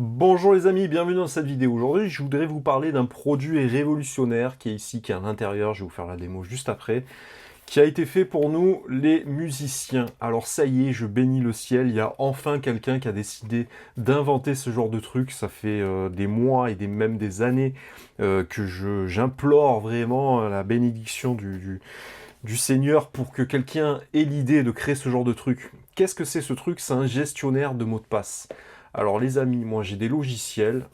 Bonjour les amis, bienvenue dans cette vidéo. Aujourd'hui, je voudrais vous parler d'un produit révolutionnaire qui est ici, qui est à l'intérieur. Je vais vous faire la démo juste après, qui a été fait pour nous, les musiciens. Alors ça y est, je bénis le ciel, il y a enfin quelqu'un qui a décidé d'inventer ce genre de truc. Ça fait des mois et même des années que j'implore vraiment la bénédiction du Seigneur pour que quelqu'un ait l'idée de créer ce genre de truc. Qu'est-ce que c'est ce truc? C'est un gestionnaire de mots de passe. Alors les amis, moi j'ai des logiciels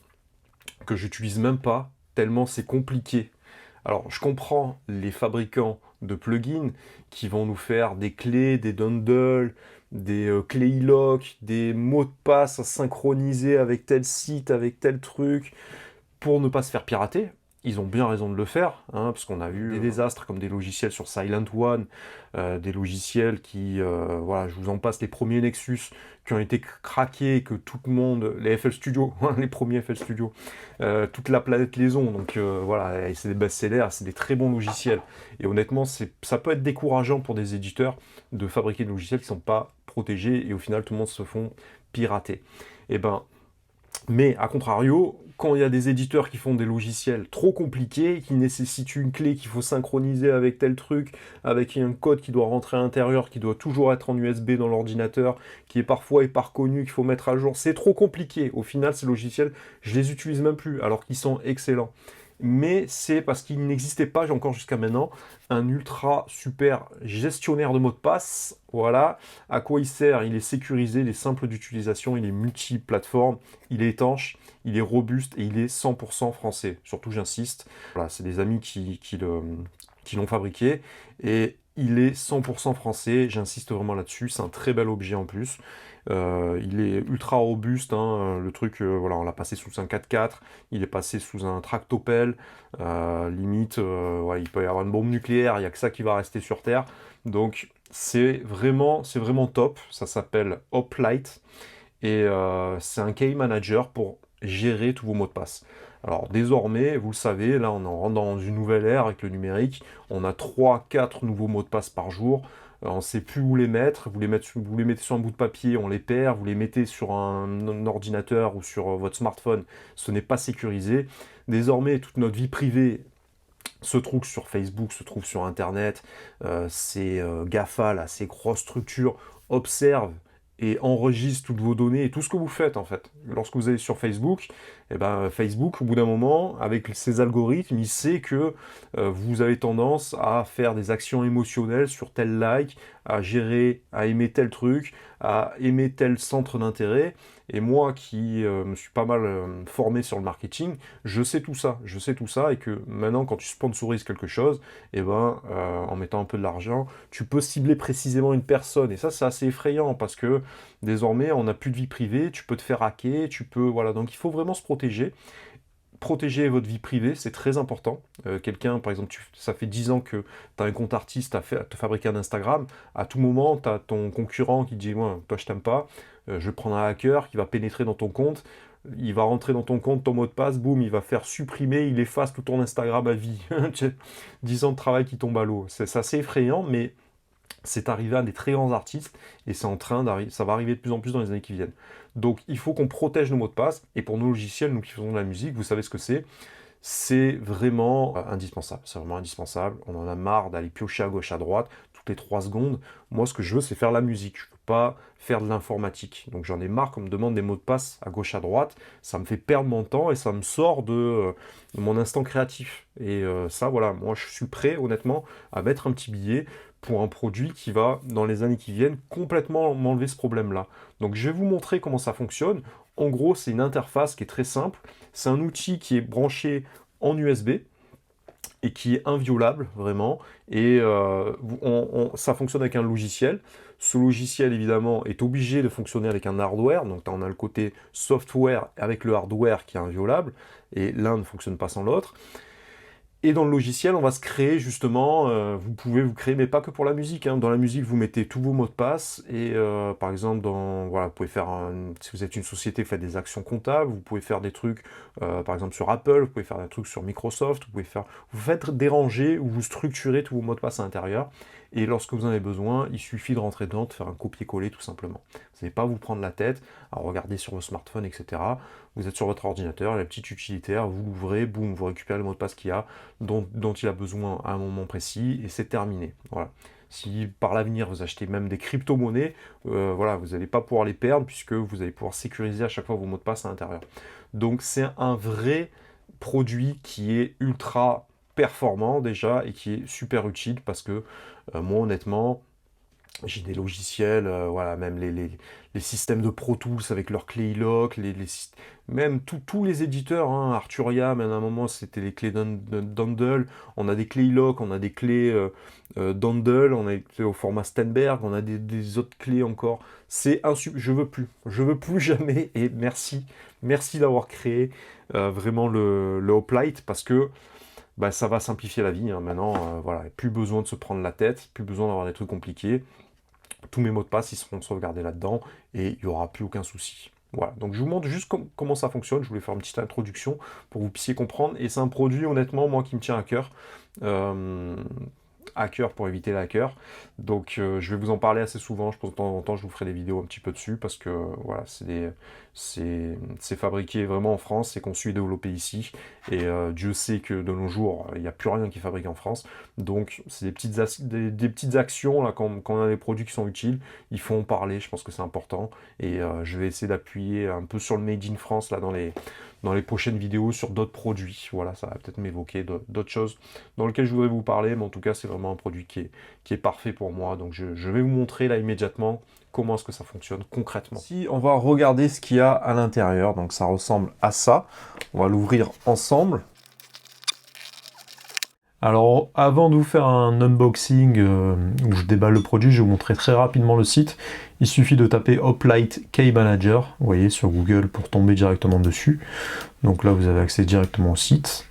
que j'utilise même pas, tellement c'est compliqué. Alors je comprends les fabricants de plugins qui vont nous faire des clés, des dundles, des clés iLock, des mots de passe à synchroniser avec tel site, avec tel truc, pour ne pas se faire pirater. Ils ont bien raison de le faire, hein, parce qu'on a vu des désastres comme des logiciels sur Silent One, des logiciels qui, voilà, je vous en passe les premiers Nexus qui ont été craqués, que tout le monde, les FL Studio, les premiers FL Studio, toute la planète les ont, donc voilà, et c'est des best-sellers, c'est des très bons logiciels. Et honnêtement, ça peut être décourageant pour des éditeurs de fabriquer des logiciels qui ne sont pas protégés, et au final, tout le monde se font pirater. Et ben, mais à contrario, quand il y a des éditeurs qui font des logiciels trop compliqués, qui nécessitent une clé qu'il faut synchroniser avec tel truc, avec un code qui doit rentrer à l'intérieur, qui doit toujours être en USB dans l'ordinateur, qui est parfois pas reconnu, qu'il faut mettre à jour, c'est trop compliqué. Au final, ces logiciels, je les utilise même plus, alors qu'ils sont excellents. Mais c'est parce qu'il n'existait pas encore jusqu'à maintenant un ultra super gestionnaire de mots de passe. Voilà. À quoi il sert? Il est sécurisé, il est simple d'utilisation, il est multiplateforme, il est étanche, il est robuste et il est 100% français. Surtout, j'insiste. Voilà, c'est des amis qui l'ont fabriqué et il est 100% français. J'insiste vraiment là-dessus. C'est un très bel objet en plus. Il est ultra robuste, hein, le truc, voilà, on l'a passé sous un 4x4, il est passé sous un tractopelle, limite, ouais, il peut y avoir une bombe nucléaire, il n'y a que ça qui va rester sur Terre. Donc c'est vraiment top, ça s'appelle Hoplite, et c'est un key manager pour gérer tous vos mots de passe. Alors désormais, vous le savez, là on rentre dans une nouvelle ère avec le numérique, on a 3-4 nouveaux mots de passe par jour, on ne sait plus où les mettre, vous les mettez sur un bout de papier, on les perd, vous les mettez sur un ordinateur ou sur votre smartphone, ce n'est pas sécurisé. Désormais, toute notre vie privée se trouve sur Facebook, se trouve sur Internet, ces GAFA, là, ces grosses structures, observent et enregistrent toutes vos données et tout ce que vous faites en fait. Lorsque vous allez sur Facebook, eh ben, Facebook, au bout d'un moment, avec ses algorithmes, il sait que vous avez tendance à faire des actions émotionnelles sur tel like, à gérer, à aimer tel truc, à aimer tel centre d'intérêt. Et moi qui me suis pas mal formé sur le marketing, je sais tout ça. Je sais tout ça et que maintenant, quand tu sponsorises quelque chose, eh ben, en mettant un peu de l'argent, tu peux cibler précisément une personne. Et ça, c'est assez effrayant parce que désormais, on n'a plus de vie privée, tu peux te faire hacker, tu peux... Voilà, donc il faut vraiment se protéger. Protéger votre vie privée, c'est très important. Quelqu'un, par exemple, ça fait 10 ans que tu as un compte artiste à te fabriquer un Instagram. À tout moment, tu as ton concurrent qui dit ouais, toi, je t'aime pas. Je vais prendre un hacker qui va pénétrer dans ton compte. Il va rentrer dans ton compte, ton mot de passe, boum, il va faire supprimer, il efface tout ton Instagram à vie. 10 ans de travail qui tombent à l'eau. C'est assez effrayant, mais c'est arrivé à des très grands artistes et c'est en train d'arriver, ça va arriver de plus en plus dans les années qui viennent. Donc il faut qu'on protège nos mots de passe et pour nos logiciels, nous qui faisons de la musique, vous savez ce que c'est vraiment indispensable. C'est vraiment indispensable. On en a marre d'aller piocher à gauche, à droite, toutes les 3 secondes. Moi, ce que je veux, c'est faire la musique. Je ne veux pas faire de l'informatique. Donc j'en ai marre qu'on me demande des mots de passe à gauche, à droite. Ça me fait perdre mon temps et ça me sort de mon instant créatif. Et ça, voilà, moi, je suis prêt, honnêtement, à mettre un petit billet pour un produit qui va, dans les années qui viennent, complètement m'enlever ce problème-là. Donc je vais vous montrer comment ça fonctionne. En gros, c'est une interface qui est très simple. C'est un outil qui est branché en USB et qui est inviolable, vraiment. Et ça fonctionne avec un logiciel. Ce logiciel, évidemment, est obligé de fonctionner avec un hardware. Donc on a le côté software avec le hardware qui est inviolable. Et l'un ne fonctionne pas sans l'autre. Et dans le logiciel, on va se créer justement, vous pouvez vous créer, mais pas que pour la musique, hein. Dans la musique, vous mettez tous vos mots de passe, et par exemple, voilà, vous pouvez faire, si vous êtes une société, vous faites des actions comptables, vous pouvez faire des trucs, par exemple sur Apple, vous pouvez faire des trucs sur Microsoft, vous faites des rangées où vous structurez tous vos mots de passe à l'intérieur, et lorsque vous en avez besoin, il suffit de rentrer dedans, de faire un copier-coller tout simplement. Vous n'allez pas vous prendre la tête à regarder sur vos smartphones, etc. Vous êtes sur votre ordinateur, la petite utilitaire, vous l'ouvrez, boum, vous récupérez le mot de passe qu'il y a, dont il a besoin à un moment précis, et c'est terminé. Voilà. Si par l'avenir vous achetez même des crypto-monnaies, voilà, vous n'allez pas pouvoir les perdre puisque vous allez pouvoir sécuriser à chaque fois vos mots de passe à l'intérieur. Donc c'est un vrai produit qui est ultra performant déjà et qui est super utile parce que moi honnêtement, j'ai des logiciels, voilà, même les systèmes de Pro Tools avec leurs clés iLok, même tous les éditeurs, hein, Arturia, même à un moment c'était les clés Dandle, on a des clés iLok, on a des clés Dandle, on a des clés au format Stenberg, on a des autres clés encore. C'est je veux plus jamais, et merci d'avoir créé vraiment le Hoplite parce que bah, ça va simplifier la vie, hein. Maintenant, voilà, plus besoin de se prendre la tête, plus besoin d'avoir des trucs compliqués. Tous mes mots de passe, ils seront sauvegardés là-dedans et il n'y aura plus aucun souci. Voilà, donc je vous montre juste comment ça fonctionne. Je voulais faire une petite introduction pour que vous puissiez comprendre. Et c'est un produit, honnêtement, moi, qui me tient à cœur. Hacker pour éviter les hackers. Donc je vais vous en parler assez souvent. Je pense que de temps en temps, je vous ferai des vidéos un petit peu dessus parce que voilà, c'est fabriqué vraiment en France, c'est conçu et développé ici. Et Dieu sait que de nos jours, il n'y a plus rien qui est fabriqué en France. Donc c'est des petites actions là, quand on a des produits qui sont utiles, il faut en parler. Je pense que c'est important. Et je vais essayer d'appuyer un peu sur le Made in France là dans les prochaines vidéos sur d'autres produits. Voilà, ça va peut-être m'évoquer d'autres choses dans lesquelles je voudrais vous parler, mais en tout cas, c'est vraiment un produit qui est parfait pour moi. Donc, je vais vous montrer là immédiatement comment est-ce que ça fonctionne concrètement. Si on va regarder ce qu'il y a à l'intérieur, donc ça ressemble à ça. On va l'ouvrir ensemble. Alors, avant de vous faire un unboxing où je déballe le produit, je vais vous montrer très rapidement le site. Il suffit de taper Hoplite Key Manager, vous voyez, sur Google pour tomber directement dessus. Donc là, vous avez accès directement au site.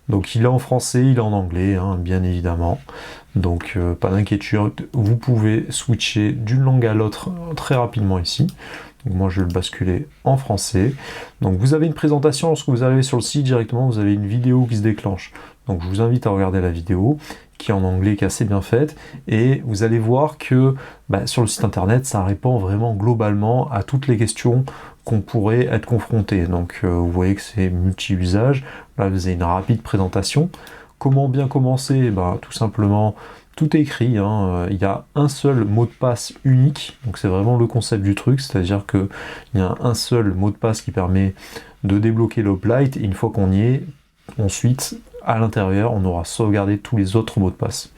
Donc il est en français, il est en anglais, hein, bien évidemment. Donc pas d'inquiétude, vous pouvez switcher d'une langue à l'autre très rapidement ici. Donc moi je vais le basculer en français. Donc vous avez une présentation, lorsque vous arrivez sur le site directement, vous avez une vidéo qui se déclenche. Donc je vous invite à regarder la vidéo, qui est en anglais, qui est assez bien faite, et vous allez voir que sur le site internet, ça répond vraiment globalement à toutes les questions qu'on pourrait être confronté. Donc vous voyez que c'est multi-usage. Là vous avez une rapide présentation. Comment bien commencer? Tout simplement, tout est écrit, hein. Il y a un seul mot de passe unique, donc c'est vraiment le concept du truc, c'est-à-dire qu'il y a un seul mot de passe qui permet de débloquer l'Hoplite, et une fois qu'on y est, ensuite, à l'intérieur, on aura sauvegardé tous les autres mots de passe.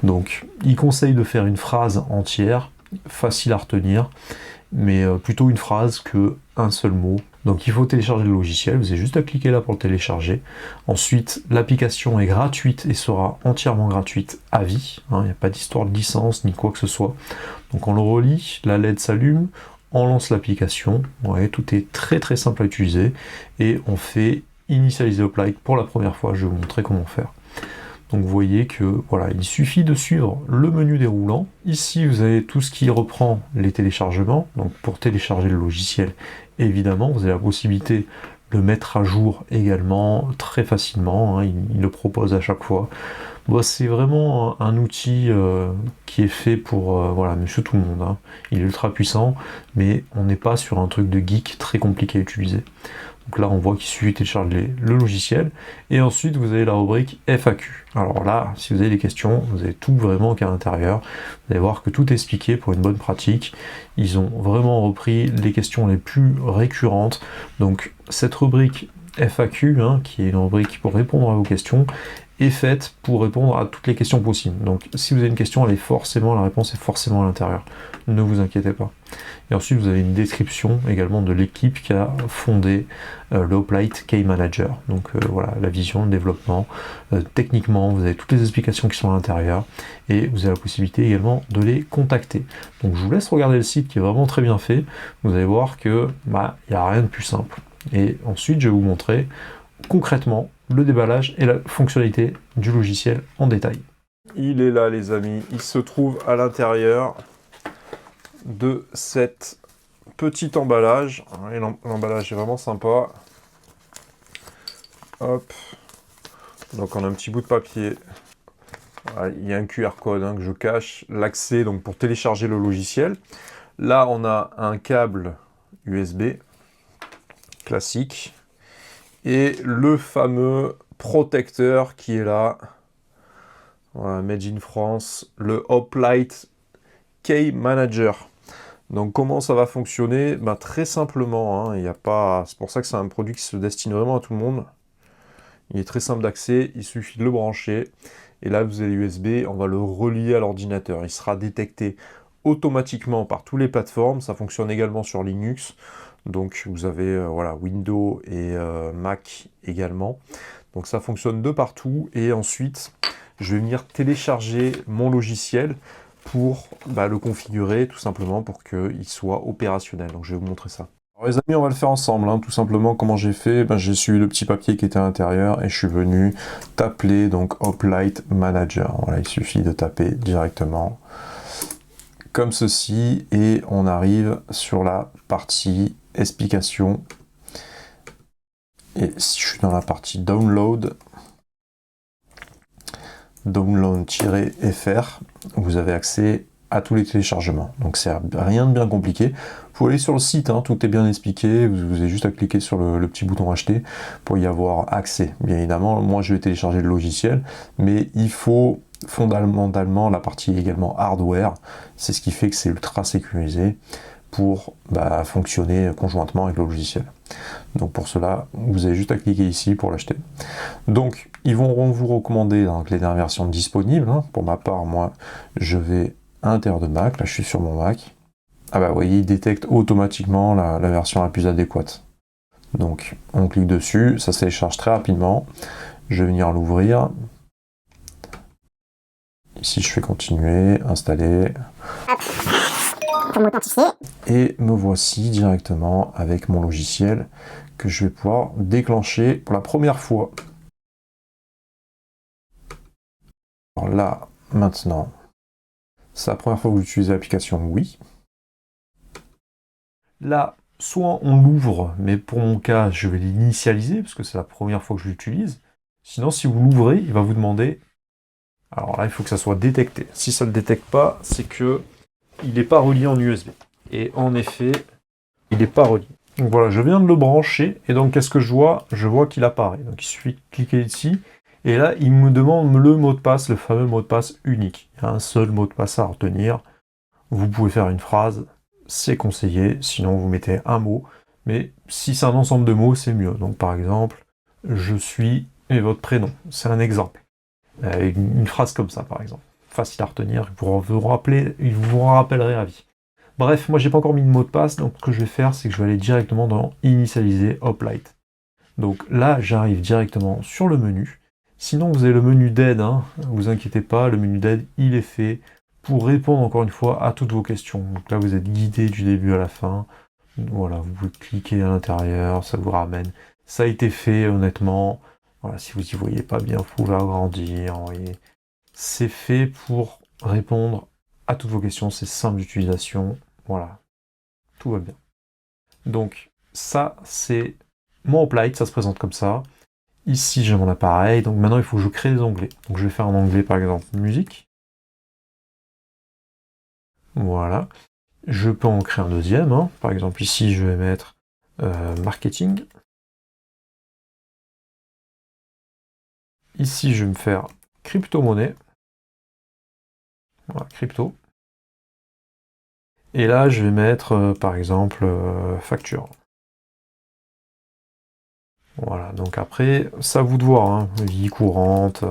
Donc, il conseille de faire une phrase entière, facile à retenir, mais plutôt une phrase que un seul mot. Donc il faut télécharger le logiciel, vous avez juste à cliquer là pour le télécharger. Ensuite, l'application est gratuite et sera entièrement gratuite à vie. Il n'y a pas d'histoire de licence ni quoi que ce soit. Donc on le relie, la LED s'allume, on lance l'application. Ouais, tout est très très simple à utiliser et on fait initialiser Hoplite pour la première fois. Je vais vous montrer comment faire. Donc vous voyez que voilà, il suffit de suivre le menu déroulant. Ici vous avez tout ce qui reprend les téléchargements. Donc pour télécharger le logiciel, évidemment, vous avez la possibilité de le mettre à jour également très facilement, hein, il le propose à chaque fois. Bon, c'est vraiment un outil qui est fait pour voilà, monsieur tout le monde, hein. Il est ultra puissant, mais on n'est pas sur un truc de geek très compliqué à utiliser. Donc là, on voit qu'il suffit de télécharger le logiciel. Et ensuite, vous avez la rubrique FAQ. Alors là, si vous avez des questions, vous avez tout vraiment qui est à l'intérieur. Vous allez voir que tout est expliqué pour une bonne pratique. Ils ont vraiment repris les questions les plus récurrentes. Donc cette rubrique FAQ, hein, qui est une rubrique pour répondre à vos questions, est faite pour répondre à toutes les questions possibles. Donc si vous avez une question, la réponse est forcément à l'intérieur. Ne vous inquiétez pas. Et ensuite, vous avez une description également de l'équipe qui a fondé le Hoplite Key Manager. Donc voilà, la vision, le développement. Techniquement, vous avez toutes les explications qui sont à l'intérieur et vous avez la possibilité également de les contacter. Donc je vous laisse regarder le site qui est vraiment très bien fait. Vous allez voir que il n'y a rien de plus simple. Et ensuite, je vais vous montrer concrètement le déballage et la fonctionnalité du logiciel en détail. Il est là les amis, il se trouve à l'intérieur de cet petit emballage. Et l'emballage est vraiment sympa. Hop. Donc on a un petit bout de papier Voilà, il y a un QR code que je cache, l'accès donc pour télécharger le logiciel. Là, on a un câble USB classique et le fameux protecteur qui est là. Voilà, Made in France, le Hoplite Key Manager. Donc comment ça va fonctionner? Ben, très simplement, il y a pas... c'est pour ça que c'est un produit qui se destine vraiment à tout le monde. Il est très simple d'accès, il suffit de le brancher. Et là, vous avez l'USB, on va le relier à l'ordinateur. Il sera détecté automatiquement par toutes les plateformes. Ça fonctionne également sur Linux. Donc vous avez voilà, Windows et Mac également. Donc ça fonctionne de partout. Et ensuite, je vais venir télécharger mon logiciel pour le configurer tout simplement pour qu'il soit opérationnel. Donc je vais vous montrer ça. Alors les amis, on va le faire ensemble, tout simplement. Comment j'ai fait? J'ai suivi le petit papier qui était à l'intérieur et je suis venu taper donc Hoplite Manager. Voilà, il suffit de taper directement comme ceci et on arrive sur la partie explication. Et si je suis dans la partie download, download-fr, vous avez accès à tous les téléchargements. Donc c'est rien de bien compliqué. Vous pouvez aller sur le site, tout est bien expliqué. Vous avez juste à cliquer sur le petit bouton acheter pour y avoir accès. Bien évidemment, moi je vais télécharger le logiciel, mais il faut fondamentalement la partie également hardware. C'est ce qui fait que c'est ultra sécurisé pour fonctionner conjointement avec le logiciel. Donc pour cela, vous avez juste à cliquer ici pour l'acheter. Donc ils vont vous recommander donc, les dernières versions disponibles. Pour ma part, moi, je vais à l'intérieur de Mac. Là, je suis sur mon Mac. Ah bah, vous voyez, il détecte automatiquement la version la plus adéquate. Donc, on clique dessus. Ça se télécharge très rapidement. Je vais venir l'ouvrir. Ici, je fais continuer, installer. Pour m'authentifier. Et me voici directement avec mon logiciel que je vais pouvoir déclencher pour la première fois. Alors là, maintenant, c'est la première fois que vous utilisez l'application, oui. Là, soit on l'ouvre, mais pour mon cas, je vais l'initialiser, parce que c'est la première fois que je l'utilise. Sinon, si vous l'ouvrez, il va vous demander... Alors là, il faut que ça soit détecté. Si ça ne le détecte pas, c'est que il n'est pas relié en USB. Et en effet, il n'est pas relié. Donc voilà, je viens de le brancher, et donc qu'est-ce que je vois? Je vois qu'il apparaît. Donc il suffit de cliquer ici, et là, il me demande le mot de passe, le fameux mot de passe unique. Il y a un seul mot de passe à retenir. Vous pouvez faire une phrase, c'est conseillé, sinon vous mettez un mot. Mais si c'est un ensemble de mots, c'est mieux. Donc par exemple, je suis et votre prénom. C'est un exemple. Une phrase comme ça, par exemple. Facile à retenir, vous vous rappellerez à vie. Bref, moi j'ai pas encore mis de mot de passe, donc ce que je vais faire, c'est que je vais aller directement dans Initialiser Hoplite. Donc là, j'arrive directement sur le menu. Sinon, vous avez le menu d'aide, vous inquiétez pas, le menu d'aide, il est fait pour répondre encore une fois à toutes vos questions. Donc là, vous êtes guidé du début à la fin. Voilà, vous pouvez cliquer à l'intérieur, ça vous ramène. Ça a été fait, honnêtement. Voilà, si vous y voyez pas bien, vous pouvez agrandir. Voyez. C'est fait pour répondre à toutes vos questions, c'est simple d'utilisation. Voilà, tout va bien. Donc, ça, c'est mon Hoplite, ça se présente comme ça. Ici, j'ai mon appareil, donc maintenant, il faut que je crée des onglets. Donc, je vais faire un onglet, par exemple, musique. Voilà. Je peux en créer un deuxième. Par exemple, ici, je vais mettre marketing. Ici, je vais me faire crypto-monnaie. Voilà, crypto. Et là, je vais mettre, par exemple, facture. Voilà, donc après, ça à vous de voir, vie courante.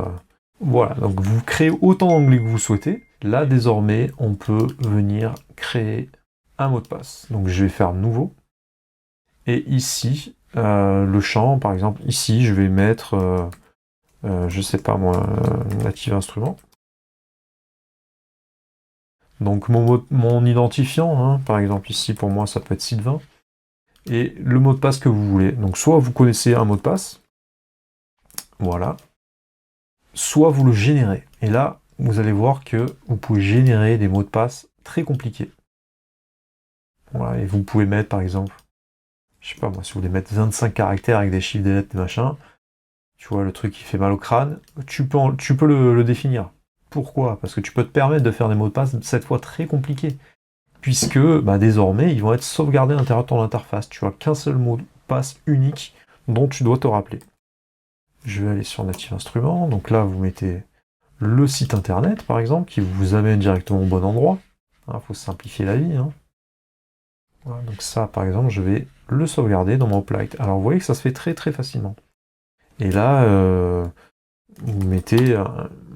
Voilà, donc vous créez autant d'onglets que vous souhaitez. Là, désormais, on peut venir créer un mot de passe. Donc je vais faire nouveau. Et ici, le champ, par exemple, ici, je vais mettre, je sais pas moi, native instrument. Donc mon identifiant, par exemple ici, pour moi, ça peut être Sylvain. Et le mot de passe que vous voulez. Donc soit vous connaissez un mot de passe, voilà, soit vous le générez. Et là, vous allez voir que vous pouvez générer des mots de passe très compliqués. Voilà, et vous pouvez mettre par exemple, je sais pas moi, si vous voulez mettre 25 caractères avec des chiffres, des lettres, des machins, tu vois, le truc qui fait mal au crâne, tu peux le définir. Pourquoi? Parce que tu peux te permettre de faire des mots de passe cette fois très compliqués, puisque désormais ils vont être sauvegardés à l'intérieur de ton interface. Tu as qu'un seul mot de passe unique dont tu dois te rappeler. Je vais aller sur Native Instruments, donc là vous mettez le site internet par exemple, qui vous amène directement au bon endroit. Il faut simplifier la vie. Voilà, donc ça par exemple, je vais le sauvegarder dans mon Hoplite. Alors vous voyez que ça se fait très très facilement. Et là, vous mettez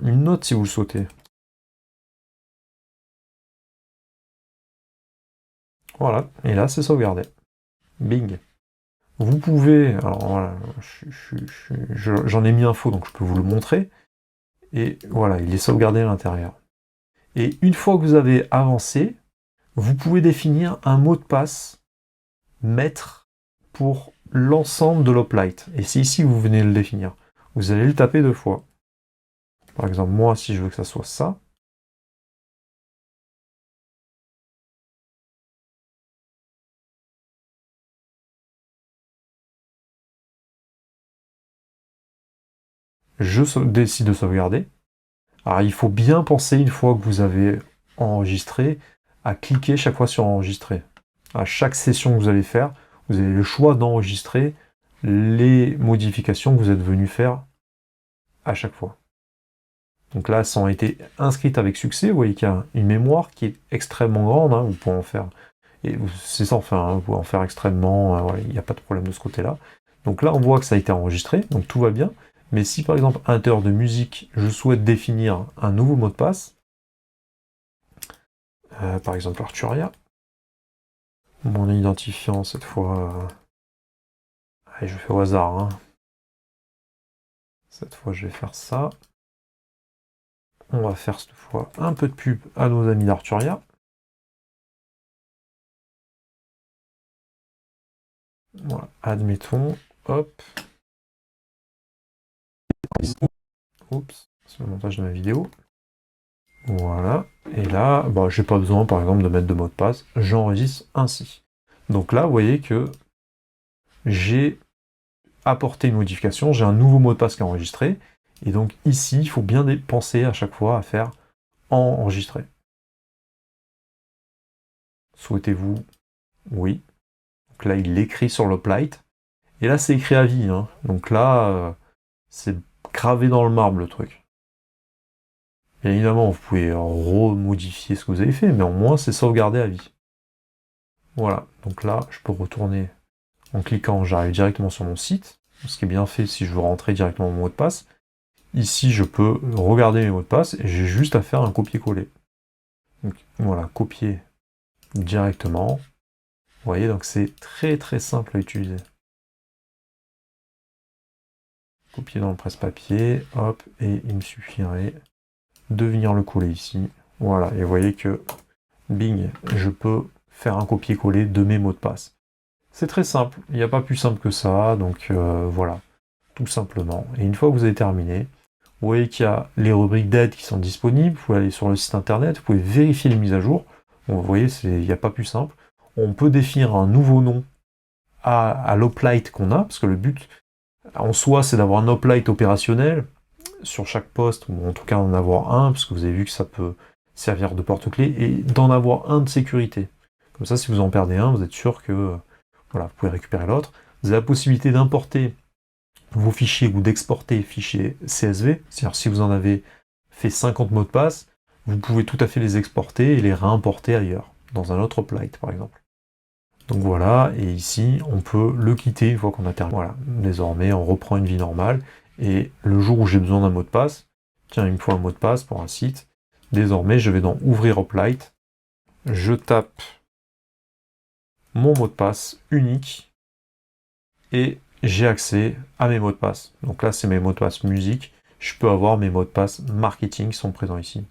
une note si vous le souhaitez. Voilà, et là c'est sauvegardé. Bing. Vous pouvez, alors voilà, j'en ai mis un faux, donc je peux vous le montrer. Et voilà, il est sauvegardé à l'intérieur. Et une fois que vous avez avancé, vous pouvez définir un mot de passe maître pour l'ensemble de l'Hoplite. Et c'est ici que vous venez le définir. Vous allez le taper 2 fois. Par exemple, moi, si je veux que ça soit ça, je décide de sauvegarder. Alors il faut bien penser, une fois que vous avez enregistré, à cliquer chaque fois sur enregistrer. À chaque session que vous allez faire, vous avez le choix d'enregistrer les modifications que vous êtes venu faire à chaque fois. Donc là, elles ont été inscrites avec succès. Vous voyez qu'il y a une mémoire qui est extrêmement grande. Vous pouvez en faire, et c'est ça enfin, vous pouvez en faire extrêmement, voilà, il n'y a pas de problème de ce côté-là. Donc là, on voit que ça a été enregistré, donc tout va bien. Mais si par exemple, à l'intérieur de musique, je souhaite définir un nouveau mot de passe, par exemple Arturia, mon identifiant cette fois, allez, je fais au hasard, cette fois je vais faire ça. On va faire cette fois un peu de pub à nos amis d'Arturia. Voilà, admettons, hop. Oups, c'est le montage de ma vidéo. Voilà, et là, j'ai pas besoin par exemple de mettre de mot de passe, j'enregistre ainsi. Donc là, vous voyez que j'ai apporté une modification, j'ai un nouveau mot de passe qui est enregistré, et donc ici, il faut bien penser à chaque fois à faire enregistrer. Souhaitez-vous? Oui. Donc là, il l'écrit sur l'Hoplite, et là, c'est écrit à vie, donc là, c'est gravé dans le marbre le truc. Bien évidemment, vous pouvez remodifier ce que vous avez fait, mais au moins c'est sauvegardé à vie. Voilà, donc là, je peux retourner en cliquant, j'arrive directement sur mon site, ce qui est bien fait si je veux rentrer directement mon mot de passe. Ici, je peux regarder mes mots de passe et j'ai juste à faire un copier-coller. Donc voilà, copier directement. Vous voyez, donc c'est très très simple à utiliser. Copier dans le presse-papier, hop, et il me suffirait de venir le coller ici. Voilà, et vous voyez que, bing, je peux faire un copier-coller de mes mots de passe. C'est très simple, il n'y a pas plus simple que ça, donc voilà, tout simplement. Et une fois que vous avez terminé, vous voyez qu'il y a les rubriques d'aide qui sont disponibles, vous pouvez aller sur le site internet, vous pouvez vérifier les mises à jour. Bon, vous voyez, il n'y a pas plus simple. On peut définir un nouveau nom à l'Hoplite qu'on a, parce que le but en soi, c'est d'avoir un Hoplite opérationnel sur chaque poste, ou en tout cas en avoir un, parce que vous avez vu que ça peut servir de porte-clés, et d'en avoir un de sécurité. Comme ça, si vous en perdez un, vous êtes sûr que voilà, vous pouvez récupérer l'autre. Vous avez la possibilité d'importer vos fichiers ou d'exporter fichiers CSV, c'est-à-dire si vous en avez fait 50 mots de passe, vous pouvez tout à fait les exporter et les réimporter ailleurs, dans un autre Hoplite par exemple. Donc voilà, et ici on peut le quitter une fois qu'on a terminé. Voilà, désormais on reprend une vie normale, et le jour où j'ai besoin d'un mot de passe, tiens, il me faut un mot de passe pour un site, désormais je vais dans Ouvrir Hoplite, je tape mon mot de passe unique, et j'ai accès à mes mots de passe. Donc là, c'est mes mots de passe musique. Je peux avoir mes mots de passe marketing qui sont présents ici.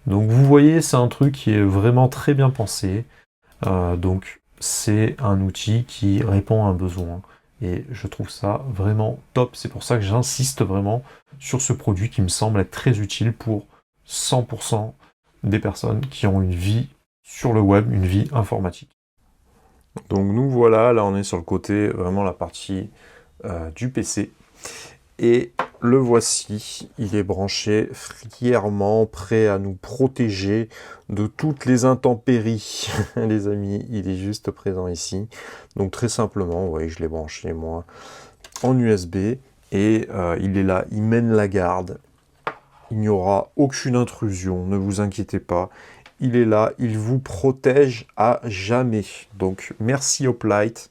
Donc vous voyez, c'est un truc qui est vraiment très bien pensé. Donc c'est un outil qui répond à un besoin. Et je trouve ça vraiment top. C'est pour ça que j'insiste vraiment sur ce produit qui me semble être très utile pour 100% des personnes qui ont une vie sur le web, une vie informatique. Donc nous voilà, là on est sur le côté, vraiment la partie du PC. Et le voici, il est branché fièrement, prêt à nous protéger de toutes les intempéries. Les amis, il est juste présent ici. Donc très simplement, vous voyez, je l'ai branché moi en USB et il est là, il mène la garde. Il n'y aura aucune intrusion, ne vous inquiétez pas. Il est là, il vous protège à jamais. Donc merci Hoplite.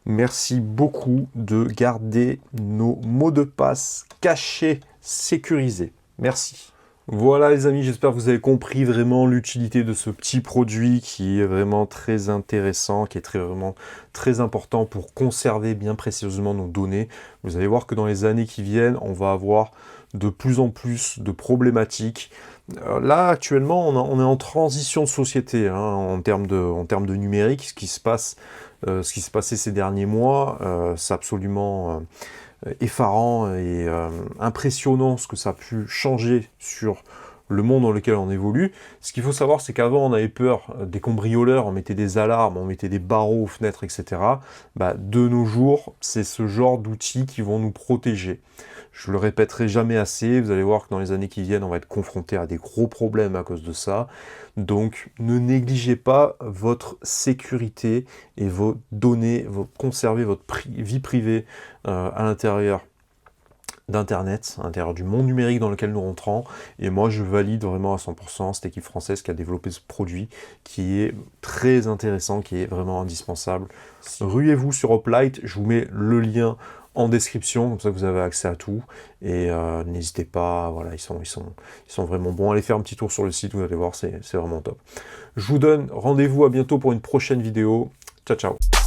Merci beaucoup de garder nos mots de passe cachés, sécurisés. Merci. Voilà les amis, j'espère que vous avez compris vraiment l'utilité de ce petit produit qui est vraiment très intéressant, qui est vraiment très important pour conserver bien précieusement nos données. Vous allez voir que dans les années qui viennent, on va avoir de plus en plus de problématiques. Là, actuellement, on est en transition de société hein, en termes de numérique. Ce qui se passait ces derniers mois, c'est absolument effarant et impressionnant ce que ça a pu changer sur le monde dans lequel on évolue. Ce qu'il faut savoir, c'est qu'avant, on avait peur des cambrioleurs, on mettait des alarmes, on mettait des barreaux aux fenêtres, etc. Bah, de nos jours, c'est ce genre d'outils qui vont nous protéger. Je le répéterai jamais assez, vous allez voir que dans les années qui viennent, on va être confronté à des gros problèmes à cause de ça. Donc, ne négligez pas votre sécurité et vos données, conservez votre vie privée à l'intérieur d'Internet, à l'intérieur du monde numérique dans lequel nous rentrons. Et moi, je valide vraiment à 100% cette équipe française qui a développé ce produit, qui est très intéressant, qui est vraiment indispensable. Ruez-vous sur Hoplite, je vous mets le lien en description, comme ça vous avez accès à tout. Et n'hésitez pas, voilà, ils sont vraiment bons. Allez faire un petit tour sur le site, vous allez voir, c'est vraiment top. Je vous donne rendez-vous à bientôt pour une prochaine vidéo. Ciao, ciao.